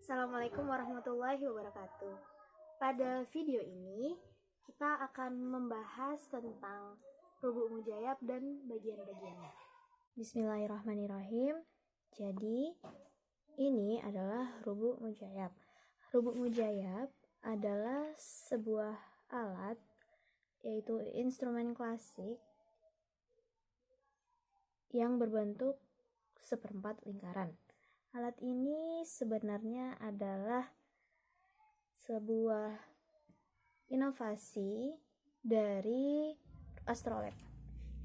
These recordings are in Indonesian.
Assalamualaikum warahmatullahi wabarakatuh. Pada video ini, kita akan membahas tentang rubuk mujayab dan bagian-bagiannya. Bismillahirrahmanirrahim. Jadi, ini adalah rubuk mujayab. Rubuk mujayab adalah sebuah alat, yaitu instrumen klasik yang berbentuk seperempat lingkaran. Alat ini sebenarnya adalah sebuah inovasi dari astrolab.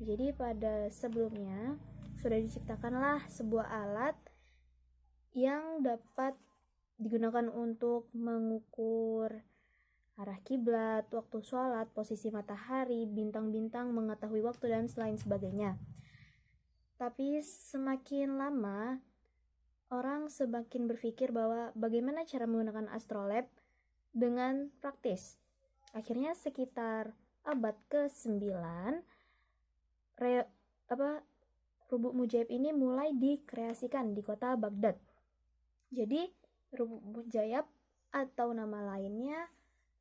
Jadi pada sebelumnya sudah diciptakanlah sebuah alat yang dapat digunakan untuk mengukur arah kiblat, waktu sholat, posisi matahari, bintang-bintang, mengetahui waktu, dan lain sebagainya. Tapi semakin lama orang semakin berpikir bahwa bagaimana cara menggunakan astrolab dengan praktis. Akhirnya sekitar abad ke-9 rubuk mujayab ini mulai dikreasikan di kota Baghdad. Jadi rubuk mujayab atau nama lainnya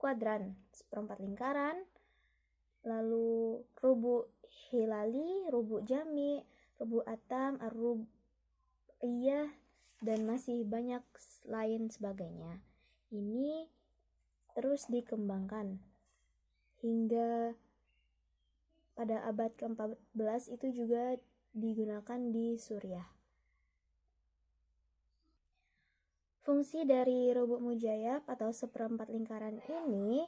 kuadran, seperempat lingkaran, lalu rubuk hilali, rubuk jami, rubuk atam, ar-rubaiyah, dan masih banyak lain sebagainya. Ini terus dikembangkan hingga pada abad ke-14 itu juga digunakan di Suriah. Fungsi dari rubuk mujayab atau seperempat lingkaran ini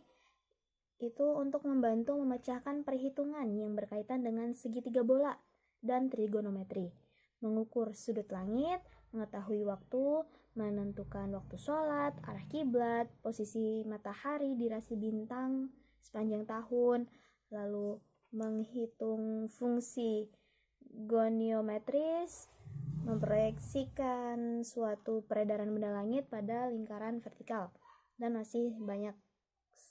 itu untuk membantu memecahkan perhitungan yang berkaitan dengan segitiga bola dan trigonometri, mengukur sudut langit, mengetahui waktu, menentukan waktu sholat, arah kiblat, posisi matahari di rasi bintang sepanjang tahun, lalu menghitung fungsi goniometris, memproyeksikan suatu peredaran benda langit pada lingkaran vertikal, dan masih banyak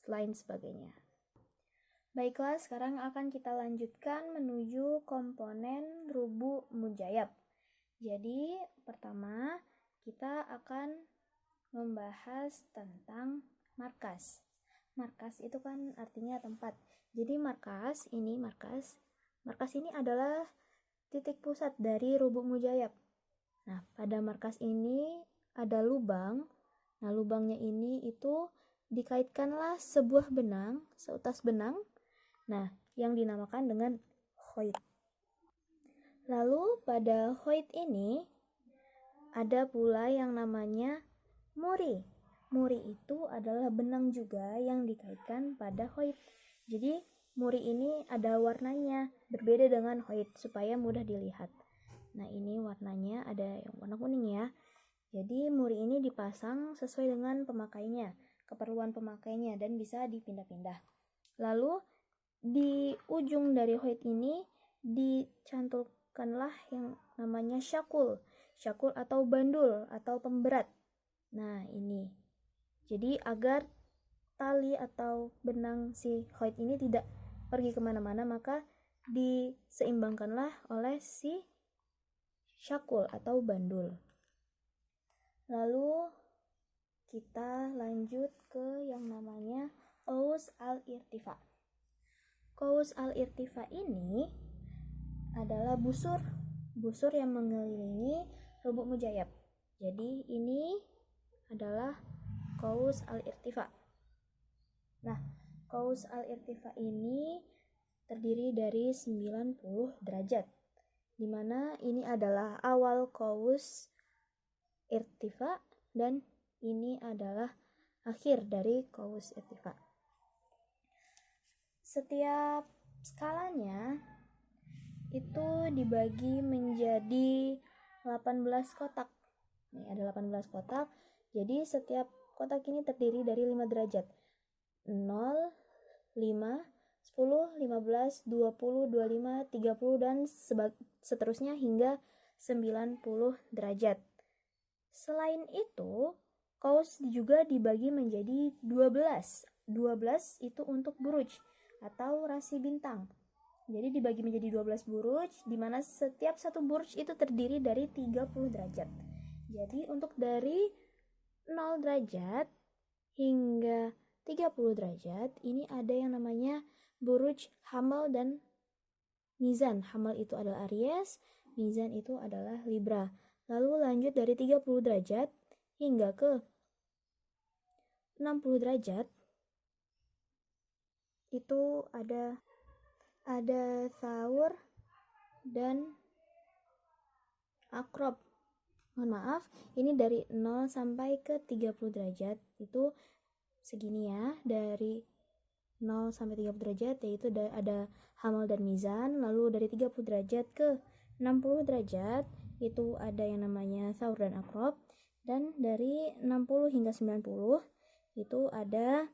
lain sebagainya. Baiklah, sekarang akan kita lanjutkan menuju komponen rubuk mujayab. Jadi, pertama kita akan membahas tentang markas. Markas itu kan artinya tempat. Jadi markas ini adalah titik pusat dari rubuk mujayab. Nah, pada markas ini ada lubang. Nah, lubangnya ini itu dikaitkanlah sebuah benang, seutas benang. Nah, yang dinamakan dengan khoit. Lalu pada khoit ini ada pula yang namanya muri. Muri itu adalah benang juga yang dikaitkan pada khoit. Jadi muri ini ada warnanya, berbeda dengan khoit supaya mudah dilihat. Nah, ini warnanya ada yang warna kuning ya. Jadi muri ini dipasang sesuai dengan pemakainya, keperluan pemakainya, dan bisa dipindah-pindah. Lalu di ujung dari khoit ini dicantumkanlah yang namanya syakul atau bandul atau pemberat. Nah, ini jadi agar tali atau benang si khoit ini tidak pergi kemana-mana, maka diseimbangkanlah oleh si syakul atau bandul. Lalu kita lanjut ke yang namanya qaus al-irtifa. Qaus al-irtifa ini adalah busur yang mengelilingi rubuk mujayab. Jadi ini adalah qaus al-irtifa. Nah, qaus al-irtifa ini terdiri dari 90 derajat, di mana ini adalah awal qaus irtifa dan ini adalah akhir dari qaus irtifa. Setiap skalanya itu dibagi menjadi 18 kotak. Nih, ada 18 kotak. Jadi setiap kotak ini terdiri dari 5 derajat. 0, 5, 10, 15, 20, 25, 30, dan seterusnya hingga 90 derajat. Selain itu, qaus juga dibagi menjadi 12. 12 itu untuk buruj atau rasi bintang. Jadi dibagi menjadi 12 buruj, di mana setiap satu buruj itu terdiri dari 30 derajat. Jadi untuk dari 0 0 derajat hingga 30 derajat, ini ada yang namanya buruj, hamal, dan mizan. Hamal itu adalah Aries, mizan itu adalah Libra. Lalu lanjut dari 30 derajat hingga ke 60 derajat, itu ada Thaur dan Akrab. Mohon maaf, ini dari 0 sampai ke 30 derajat itu segini ya, dari 0 sampai 30 derajat yaitu ada hamal dan mizan. Lalu dari 30 derajat ke 60 derajat itu ada yang namanya Thaur dan Akrab, dan dari 60 hingga 90 itu ada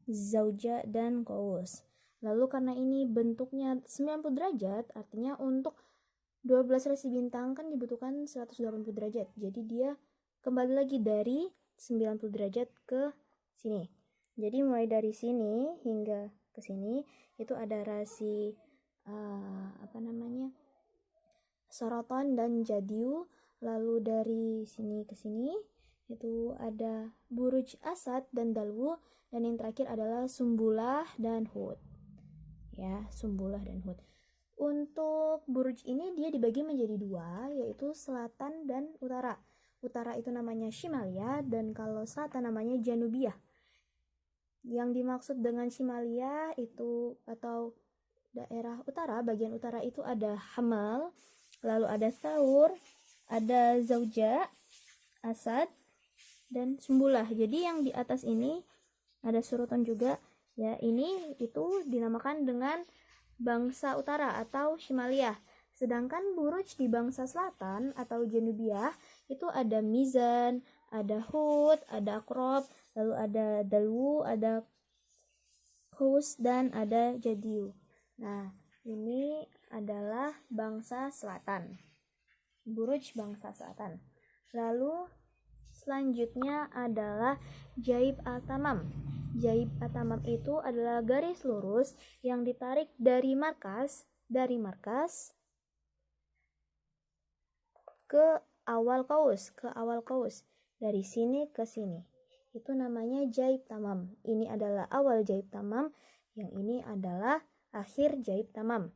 Zauja dan Qaus. Lalu karena ini bentuknya 90 derajat, artinya untuk 12 rasi bintang kan dibutuhkan 180 derajat. Jadi dia kembali lagi dari 90 derajat ke sini. Jadi mulai dari sini hingga ke sini itu ada rasi Saraton dan Jadiu. Lalu dari sini ke sini itu ada Buruj Asad dan Dalwu, dan yang terakhir adalah Sumbulah dan Hud. Ya, Sumbulah dan Hud. Untuk buruj ini dia dibagi menjadi dua, yaitu selatan dan utara. Utara itu namanya Shimalia, dan kalau selatan namanya Janubiyah. Yang dimaksud dengan Shimalia itu atau daerah utara, bagian utara itu ada Hamal, lalu ada Thaur, ada Zauja, Asad, dan Sumbulah. Jadi yang di atas ini ada Surutan juga, ya, ini itu dinamakan dengan bangsa utara atau Shimaliyah. Sedangkan buruj di bangsa selatan atau Janubiyah itu ada Mizan, ada Hud, ada Akrab, lalu ada Dalwu, ada Qaus, dan ada Jadiu. Nah, ini adalah bangsa selatan. Buruj bangsa selatan. Lalu selanjutnya adalah Jaib al-Tamam. Jaib al-Tamam itu adalah garis lurus yang ditarik dari markas ke awal kaus, dari sini ke sini. Itu namanya Jaib Tamam. Ini adalah awal Jaib Tamam, yang ini adalah akhir Jaib Tamam.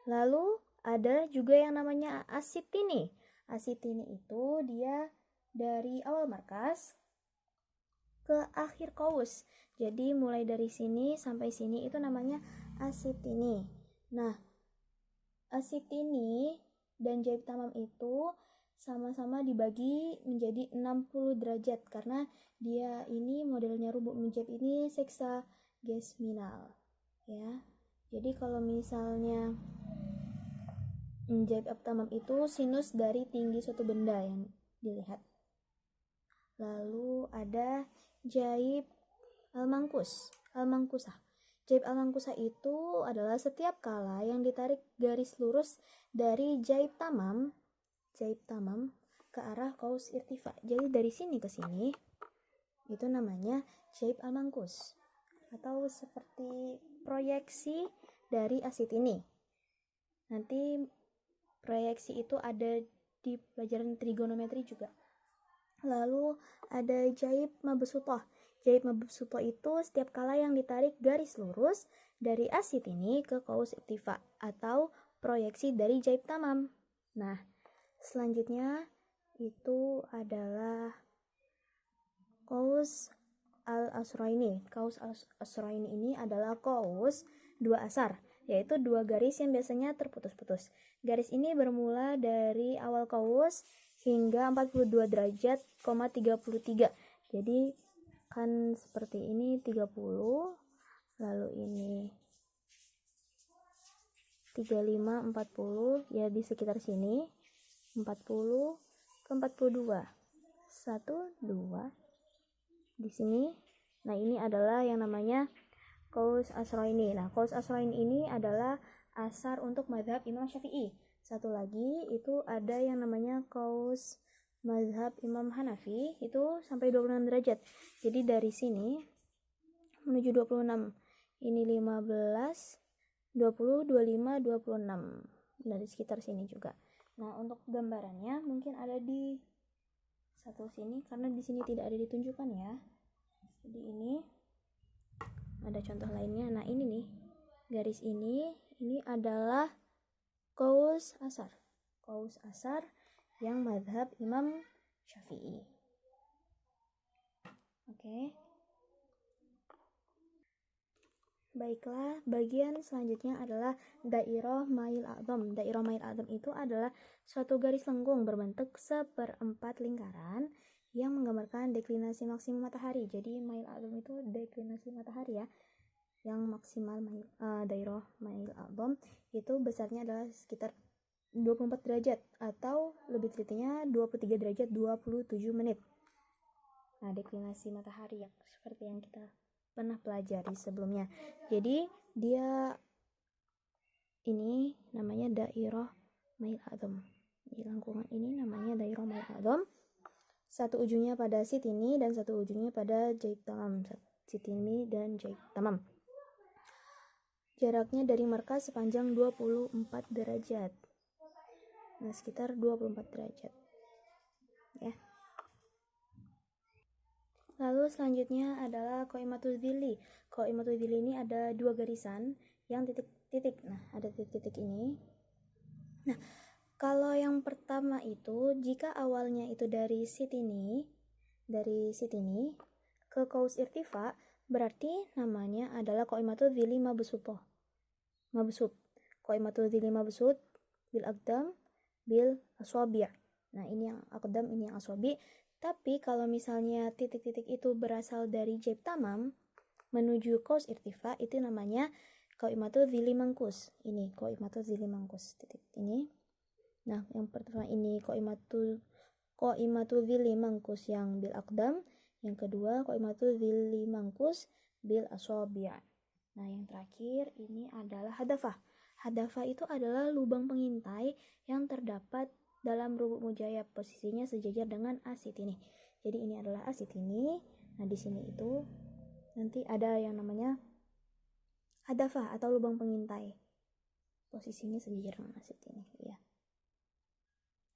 Lalu ada juga yang namanya Asitini. Asitini itu dia dari awal markas ke akhir kaus. Jadi mulai dari sini sampai sini itu namanya Asitini. Nah, Asitini dan Jaib Tamam itu sama-sama dibagi menjadi 60 derajat karena dia ini modelnya rubuk munjab ini seksagesminal, ya. Jadi kalau misalnya Jaib al-Tamam itu sinus dari tinggi suatu benda yang dilihat. Lalu ada Jaib al-Mangkusah. Jaib al-Mangkusah itu adalah setiap kala yang ditarik garis lurus dari Jaib Tamam ke arah kaus irtifa. Jadi dari sini ke sini itu namanya Jaib al-Mangkus, atau seperti proyeksi dari asit ini. Nanti proyeksi itu ada di pelajaran trigonometri juga. Lalu ada Jaib Mabsutah. Jaib Mabsutah itu setiap kala yang ditarik garis lurus dari asit ini ke kaus irtifa atau proyeksi dari Jaib Tamam. Nah, selanjutnya itu adalah kaus al-Asraini. Kaus al-Asraini ini adalah kaus dua asar, yaitu dua garis yang biasanya terputus-putus. Garis ini bermula dari awal kaus hingga 42 derajat, 33. Jadi kan seperti ini 30, lalu ini 35, 40, ya di sekitar sini 40 ke 42. 1, 2 di sini. Nah, ini adalah yang namanya kaus asraini. Nah, kaus asraini ini adalah asar untuk mazhab Imam Syafi'i. Satu lagi itu ada yang namanya kaus mazhab Imam Hanafi, itu sampai 26 derajat. Jadi dari sini menuju 26. Ini 15, 20, 25, 26. Dari sekitar sini juga. Nah, untuk gambarannya mungkin ada di satu sini, karena di sini tidak ada ditunjukkan ya. Jadi ini ada contoh lainnya. Nah ini nih, garis ini adalah qaus asar. Qaus asar yang mazhab Imam Syafi'i. Oke. Baiklah, bagian selanjutnya adalah dairah mail a'dham. Dairah mail a'dham itu adalah suatu garis lengkung berbentuk seperempat lingkaran yang menggambarkan deklinasi maksimum matahari. Jadi mail a'dham itu deklinasi matahari ya. Yang maksimal dairah mail a'dham itu besarnya adalah sekitar 24 derajat atau lebih telitinya 23 derajat 27 menit. Nah, deklinasi matahari yang seperti yang kita pernah pelajari sebelumnya. Jadi dia ini namanya dairah mail a'dham. Di lengkungan ini namanya dairah mail a'dham. Satu ujungnya pada sit ini dan satu ujungnya pada jait tamam. Sit ini dan jait tamam. Jaraknya dari markas sepanjang 24 derajat. Nah, sekitar 24 derajat. Ya. Lalu selanjutnya adalah qaimatul dhilli. Qaimatul dhilli ini ada dua garisan yang titik-titik. Nah, ada titik-titik ini. Nah, kalau yang pertama itu jika awalnya itu dari sit ini ke qaus irtifa, berarti namanya adalah qaimatul dhilli mabsuthah. Mabsut. Qaimatul dhilli mabsut bil aqdam bil aswabi'. Nah, ini yang aqdam, ini yang aswabi'. Tapi kalau misalnya titik-titik itu berasal dari jait tamam menuju qaus irtifa, itu namanya qaimatul dhilli mangkus. Ini qaimatul dhilli mangkus, titik ini. Nah, yang pertama ini qaimatul dhilli mangkus yang bil aqdam, yang kedua qaimatul dhilli mangkus bil asabi'. Nah, yang terakhir ini adalah hadafah. Hadafah itu adalah lubang pengintai yang terdapat dalam rubuk mujayyab, posisinya sejajar dengan asit ini. Jadi ini adalah asit ini. Nah, di sini itu nanti ada yang namanya hadafah atau lubang pengintai. Posisinya sejajar dengan asit ini, ya.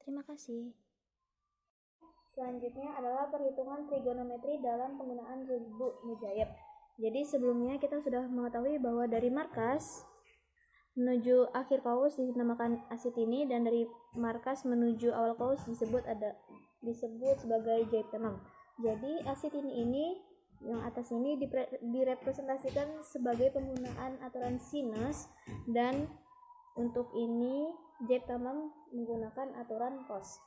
Terima kasih. Selanjutnya adalah perhitungan trigonometri dalam penggunaan rubuk mujayyab. Jadi sebelumnya kita sudah mengetahui bahwa dari markas menuju akhir qaus dinamakan asit ini, dan dari markas menuju awal qaus disebut sebagai jait tamam. Jadi asit ini yang atas ini direpresentasikan sebagai penggunaan aturan sinus, dan untuk ini jait tamam menggunakan aturan cos.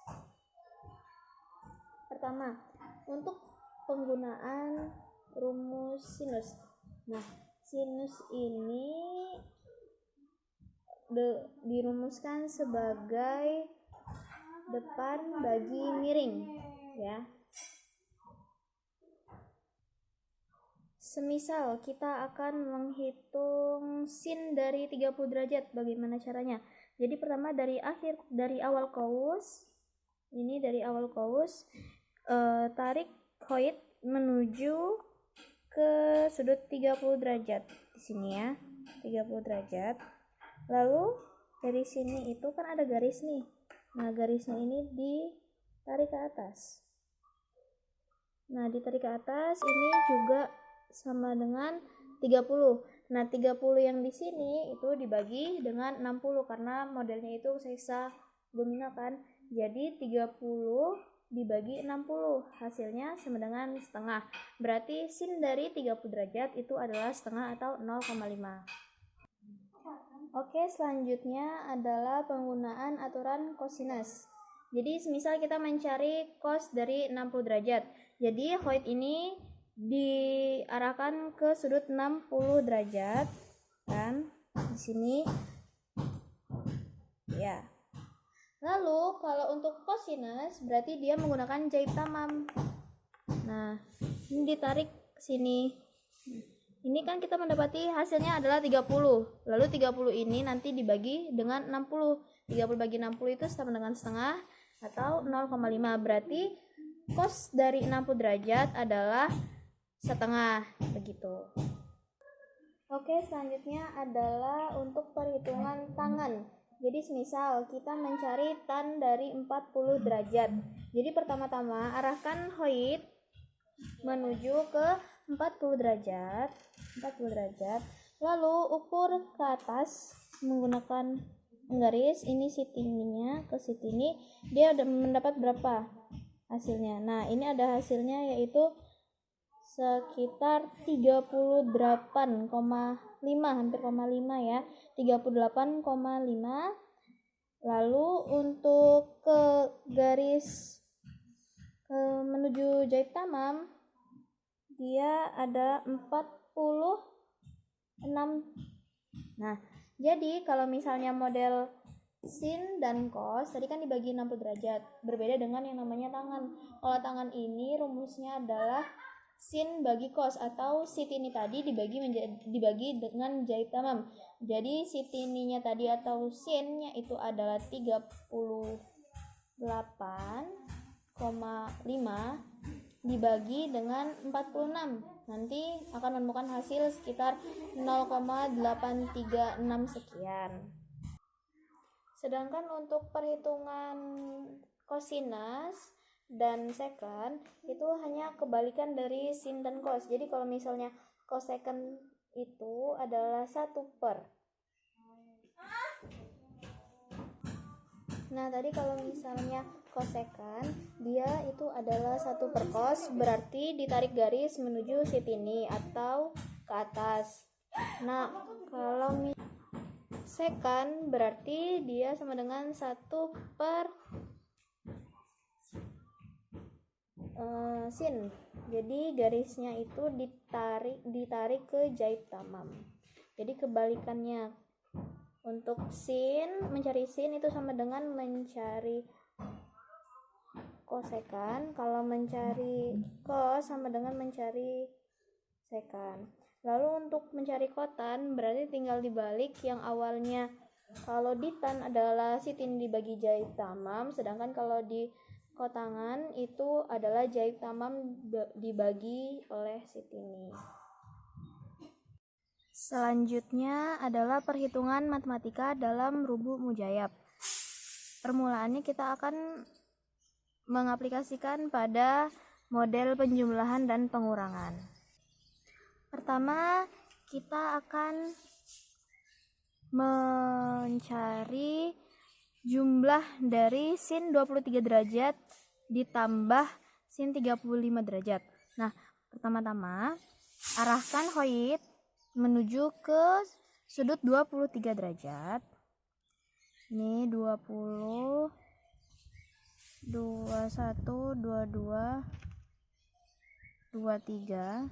Pertama, untuk penggunaan rumus sinus. Nah, sinus ini dirumuskan sebagai depan bagi miring, ya. Semisal kita akan menghitung sin dari 30 derajat, bagaimana caranya? Jadi pertama dari awal qaus, ini dari awal qaus, tarik khoit menuju ke sudut 30 derajat di sini ya, 30 derajat. Lalu dari sini itu kan ada garis nih. Nah, garisnya ini ditarik ke atas. Nah, ditarik ke atas ini juga sama dengan 30. Nah, 30 yang di sini itu dibagi dengan 60 karena modelnya itu hexagonal kan. Jadi 30 dibagi 60, hasilnya sama dengan setengah. Berarti sin dari 30 derajat itu adalah setengah atau 0,5. Oke, selanjutnya adalah penggunaan aturan kosinus. Jadi semisal kita mencari cos dari 60 derajat. Jadi khoit ini diarahkan ke sudut 60 derajat kan di sini. Ya. Lalu kalau untuk kosinus berarti dia menggunakan jait tamam. Nah, ini ditarik ke sini. Ini kan kita mendapati hasilnya adalah 30. Lalu 30 ini nanti dibagi dengan 60. 30 bagi 60 itu sama dengan setengah atau 0,5. Berarti cos dari 60 derajat adalah setengah, begitu. Oke, selanjutnya adalah untuk perhitungan tangan. Jadi semisal kita mencari tan dari 40 derajat. Jadi pertama-tama arahkan hoid menuju ke 40 derajat. 40 derajat. Lalu ukur ke atas menggunakan garis. Ini sitininya ke sitini. Dia mendapat berapa hasilnya? Nah, ini ada hasilnya yaitu sekitar 38,5, hampir 5 ya, 38,5. Lalu untuk ke garis menuju jahit tamam dia ada 46. Nah, jadi kalau misalnya model sin dan cos tadi kan dibagi 60 derajat, berbeda dengan yang namanya tangan. Kalau tangan ini rumusnya adalah sin bagi cos, atau sit ini tadi dibagi dengan jahit tamam. Jadi sit ininya tadi atau sinnya itu adalah 38,5 dibagi dengan 46. Nanti akan menemukan hasil sekitar 0,836 sekian. Sedangkan untuk perhitungan kosinus dan secant itu hanya kebalikan dari sin dan cos. Jadi kalau misalnya cosecant itu adalah 1/. Nah, tadi kalau misalnya cosecant dia itu adalah 1/cos, berarti ditarik garis menuju sit ini atau ke atas. Nah, kalau secant berarti dia sama dengan 1/sin. Jadi garisnya itu ditarik ke jahit tamam. Jadi kebalikannya, untuk mencari sin itu sama dengan mencari cosecant. Kalau mencari cos sama dengan mencari secant. Lalu untuk mencari kotan berarti tinggal dibalik, yang awalnya kalau di tan adalah sitin dibagi jahit tamam, sedangkan kalau di kotangan itu adalah jahit tamam dibagi oleh sitini. Selanjutnya adalah perhitungan matematika dalam rubuh mujayab. Permulaannya kita akan mengaplikasikan pada model penjumlahan dan pengurangan. Pertama, kita akan mencari jumlah dari sin 23 derajat ditambah sin 35 derajat. Nah, pertama-tama arahkan hoid menuju ke sudut 23 derajat. Ini 20, 21, 22, 23,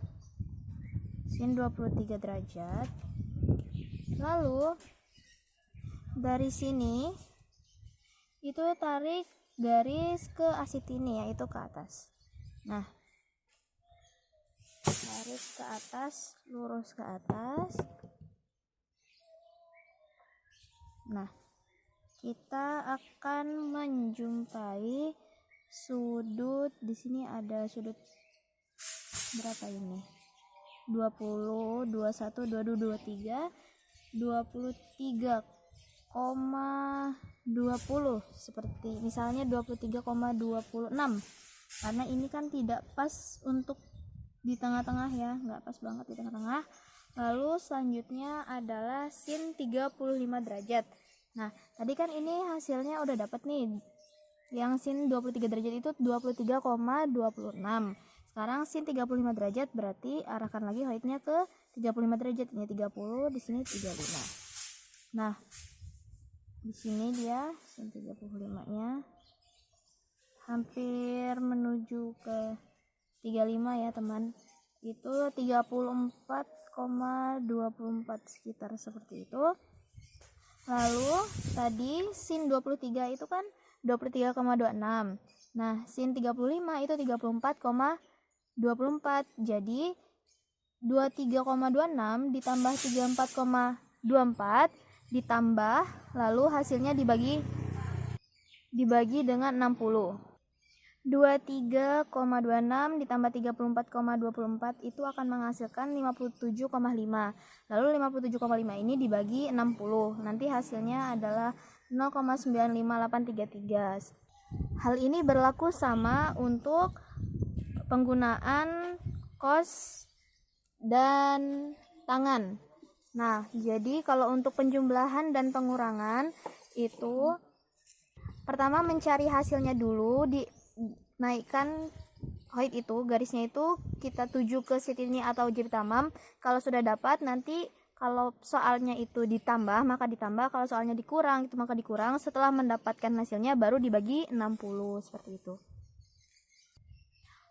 sin 23 derajat. Lalu dari sini itu tarik garis ke asit ini, yaitu ke atas. Nah, tarik ke atas, lurus ke atas. Nah, kita akan menjumpai sudut. Di sini ada sudut berapa ini? 20, 21, 22, 23, 23,20, seperti misalnya 23,26, karena ini kan tidak pas untuk di tengah-tengah ya, nggak pas banget di tengah-tengah. Lalu selanjutnya adalah sin 35 derajat. Nah, tadi kan ini hasilnya udah dapat nih, yang sin 23 derajat itu 23,26. Sekarang sin 35 derajat berarti arahkan lagi hoidnya ke 35 derajat. Ini 30, di sini 35. Nah, di sini dia sin 35-nya hampir menuju ke 35 ya, teman. Itu 34,24 sekitar seperti itu. Lalu tadi sin 23 itu kan 23,26. Nah, sin 35 itu 34,24. Jadi 23,26 ditambah 34,24 ditambah, lalu hasilnya dibagi dengan 60. 23,26 ditambah 34,24 itu akan menghasilkan 57,5. Lalu 57,5 ini dibagi 60. Nanti hasilnya adalah 0,9583. Hal ini berlaku sama untuk penggunaan kos dan tangan. Nah, jadi kalau untuk penjumlahan dan pengurangan itu pertama mencari hasilnya dulu, dinaikkan Hoid itu, garisnya itu kita tuju ke sheet ini atau jib tamam. Kalau sudah dapat, nanti kalau soalnya itu ditambah maka ditambah, kalau soalnya dikurang itu maka dikurang. Setelah mendapatkan hasilnya baru dibagi 60 seperti itu.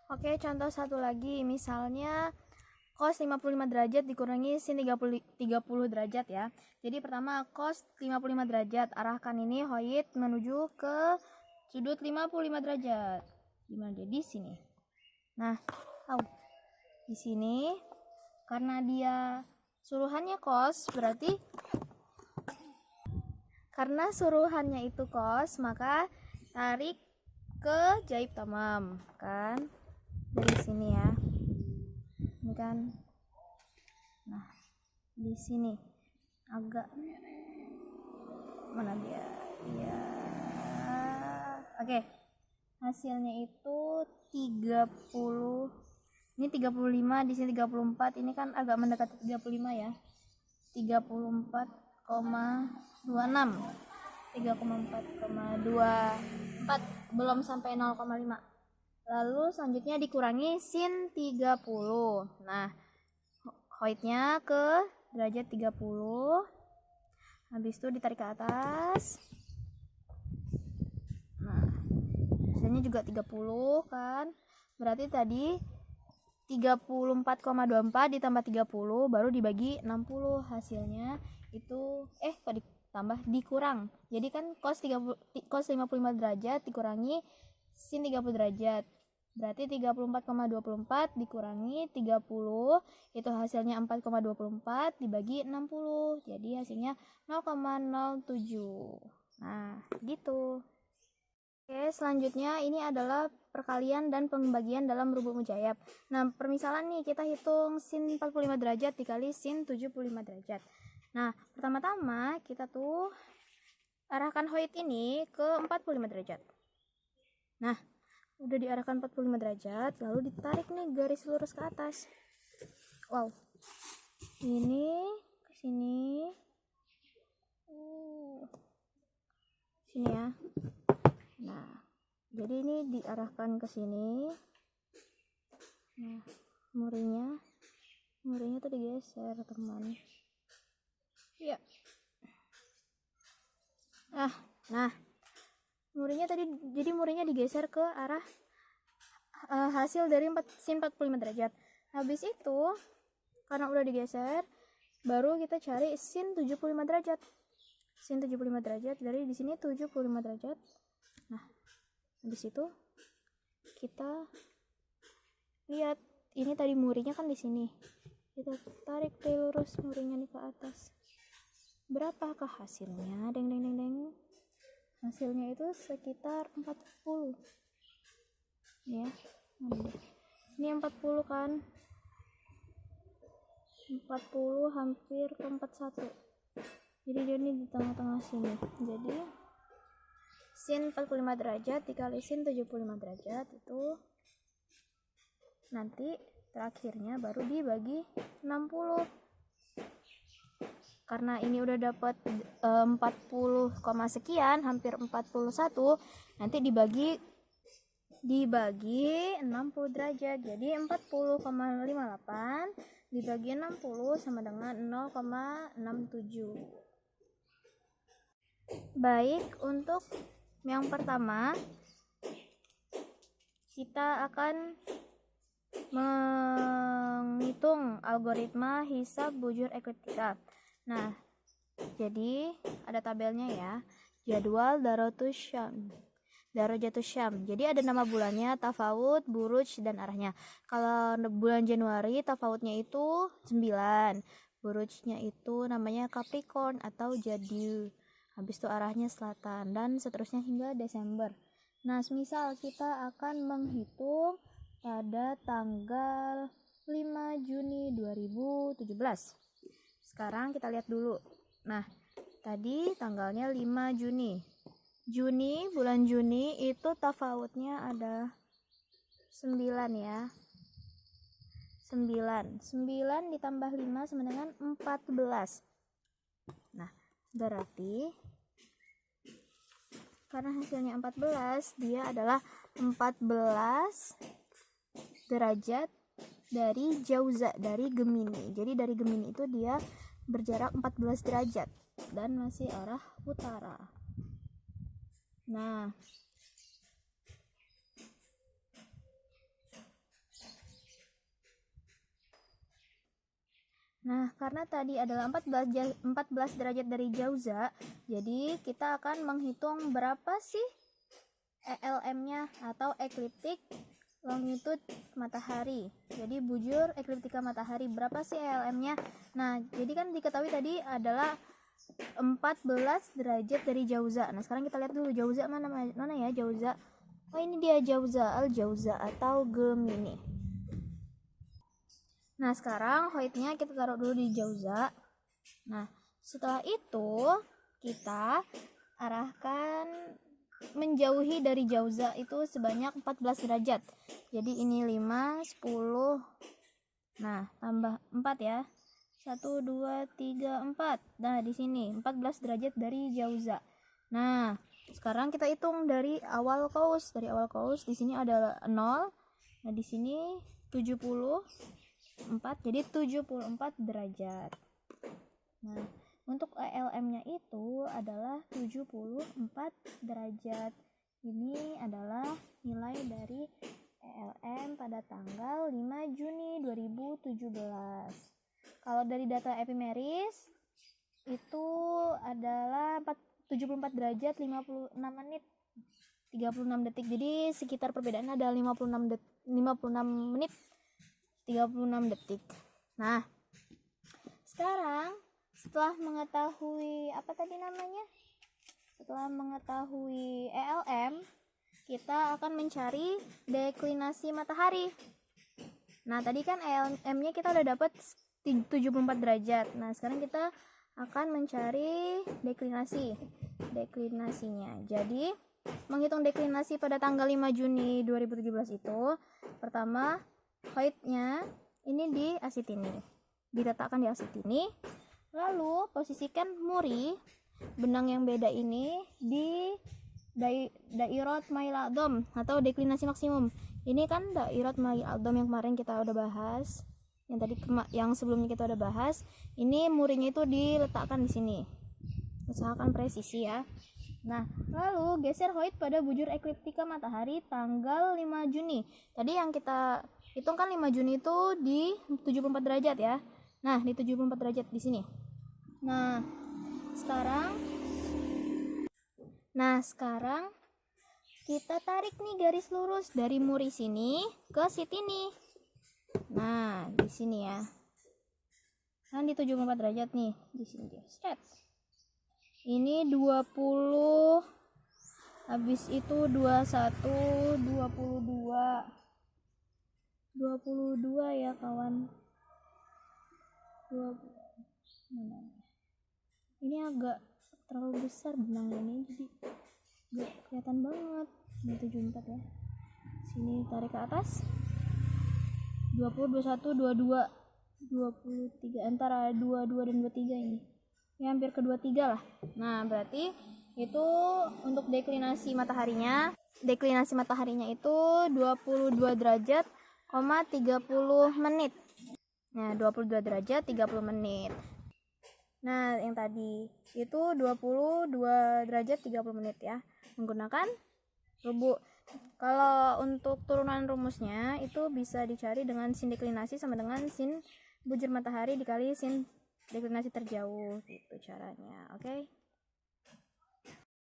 Oke, contoh satu lagi, misalnya cos 55 derajat dikurangi sin 30 derajat ya. Jadi pertama cos 55 derajat, arahkan ini Hoid menuju ke sudut 55 derajat. Dimana dia? Di sini. Nah, di sini karena dia suruhannya cos, berarti karena suruhannya itu cos, maka tarik ke jaib tamam kan, dari sini ya. Ini kan. Nah, di sini agak mana dia? Ya. Oke. Hasilnya itu 30. Ini 35, di sini 34. Ini kan agak mendekati 35 ya. 34,26. 3,4,24. Belum sampai 0,5. Lalu selanjutnya dikurangi sin 30. Nah, Hoidnya ke derajat 30. Habis itu ditarik ke atas. Nah, hasilnya juga 30 kan. Berarti tadi 34,24 ditambah 30 baru dibagi 60, hasilnya itu kok ditambah dikurang. Jadi kan cos 55 derajat dikurangi sin 30 derajat. Berarti 34,24 dikurangi 30 itu hasilnya 4,24 dibagi 60. Jadi hasilnya 0,07. Nah, gitu. Oke, selanjutnya ini adalah perkalian dan pembagian dalam rubuk mujayyab. Nah, permisalan nih kita hitung sin 45 derajat dikali sin 75 derajat. Nah, pertama-tama kita tuh arahkan Hoid ini ke 45 derajat. Nah, udah diarahkan 45 derajat, lalu ditarik nih garis lurus ke atas. Wow. Ini ke sini. Sini ya. Nah, jadi ini diarahkan ke sini. Nah, murinya tuh digeser, teman. Iya. Nah, murinya digeser ke arah hasil dari sin 45 derajat. Habis itu, karena udah digeser, baru kita cari sin 75 derajat. Sin 75 derajat dari di sini 75 derajat. Nah, habis itu kita lihat ini tadi murinya kan di sini. Kita tarik ke lurus murinya nih ke atas. Berapakah hasilnya? Deng. Hasilnya itu sekitar 40. Ya. Ini 40 kan. 40 hampir ke 41. Jadi ini di tengah-tengah sini. Jadi sin 45 derajat dikali sin 75 derajat itu nanti terakhirnya baru dibagi 60. Karena ini udah dapat 40, sekian, hampir 41, nanti dibagi 60 derajat. Jadi 40,58 dibagi 60 sama dengan 0,67. Baik, untuk yang pertama kita akan menghitung algoritma hisab bujur ekliptika. Nah, jadi ada tabelnya ya. Jadwal Darojatus Syam. Jadi ada nama bulannya, tafawut, buruj, dan arahnya. Kalau bulan Januari tafawutnya itu 9, burujnya itu namanya Capricorn atau Jadiu. Habis itu arahnya selatan dan seterusnya hingga Desember. Nah, misal kita akan menghitung pada tanggal 5 Juni 2017. Sekarang kita lihat dulu. Nah, Tadi tanggalnya 5 Juni. Bulan Juni itu tafawutnya ada 9 ya. 9 ditambah 5 sama dengan 14. Nah, berarti karena hasilnya 14, dia adalah 14 derajat dari Jauza, dari Gemini. Jadi dari Gemini itu dia berjarak 14 derajat dan masih arah utara. Nah, karena tadi adalah 14 derajat dari Jauza, jadi kita akan menghitung berapa sih ELM-nya atau ekliptik longitude matahari. Jadi bujur ekliptika matahari, berapa sih ELM-nya? Nah, jadi kan diketahui tadi adalah 14 derajat dari Jauza. Nah, sekarang kita lihat dulu Jauza mana ya Jauza. Oh, ini dia Jauza, Al-Jauza atau Gemini. Nah, sekarang hoidnya kita taruh dulu di Jauza. Nah, setelah itu kita arahkan menjauhi dari Jauza itu sebanyak 14 derajat. Jadi ini 5, 10. Nah, tambah 4 ya. 1, 2, 3, 4. Nah, di sini 14 derajat dari Jauza. Nah, sekarang kita hitung dari awal kaus. Dari awal kaus di sini ada 0. Nah, di sini 74, jadi 74 derajat. Nah, untuk ELM-nya itu adalah 74 derajat. Ini adalah nilai dari ELM pada tanggal 5 Juni 2017. Kalau dari data epimeris itu adalah 74 derajat 56 menit 36 detik. Jadi sekitar perbedaannya ada 56 menit 36 detik. Nah, sekarang setelah mengetahui setelah mengetahui ELM, kita akan mencari deklinasi matahari. Nah, tadi kan ELM-nya kita udah dapat 74 derajat. Nah, sekarang kita akan mencari deklinasinya. Jadi, menghitung deklinasi pada tanggal 5 Juni 2017 itu, pertama hoidnya ini di asitini, diletakkan di asitini, lalu posisikan muri benang yang beda ini di dairat mail adom atau deklinasi maksimum. Ini kan dairat mail adom yang kemarin kita udah bahas, yang sebelumnya kita udah bahas. Ini murinya itu diletakkan di sini, usahakan presisi ya. Nah, lalu geser hoid pada bujur ekliptika matahari tanggal 5 Juni. Tadi yang kita hitung kan 5 Juni itu di 74 derajat ya. Nah, di 74 derajat di sini. Nah, sekarang kita tarik nih garis lurus dari muri sini ke sitini. Nah, di sini ya. Kan di 74 derajat nih, di sini dia. Set. Ini 20, habis itu 21, 22 ya kawan. Ini agak terlalu besar benangnya ini, jadi gak kelihatan banget. Ini 74 ya. Sini tarik ke atas. 20, 21, 22, 23, antara 22 dan 23 ini. Ya, hampir ke 23 lah. Nah, berarti itu untuk deklinasi mataharinya. Deklinasi mataharinya itu 22 derajat, 30 menit. Nah, 22 derajat 30 menit. Nah, yang tadi itu 22 derajat 30 menit ya. Menggunakan rubuk. Kalau untuk turunan rumusnya itu bisa dicari dengan sin deklinasi sama dengan sin bujur matahari dikali sin deklinasi terjauh, gitu caranya. Oke.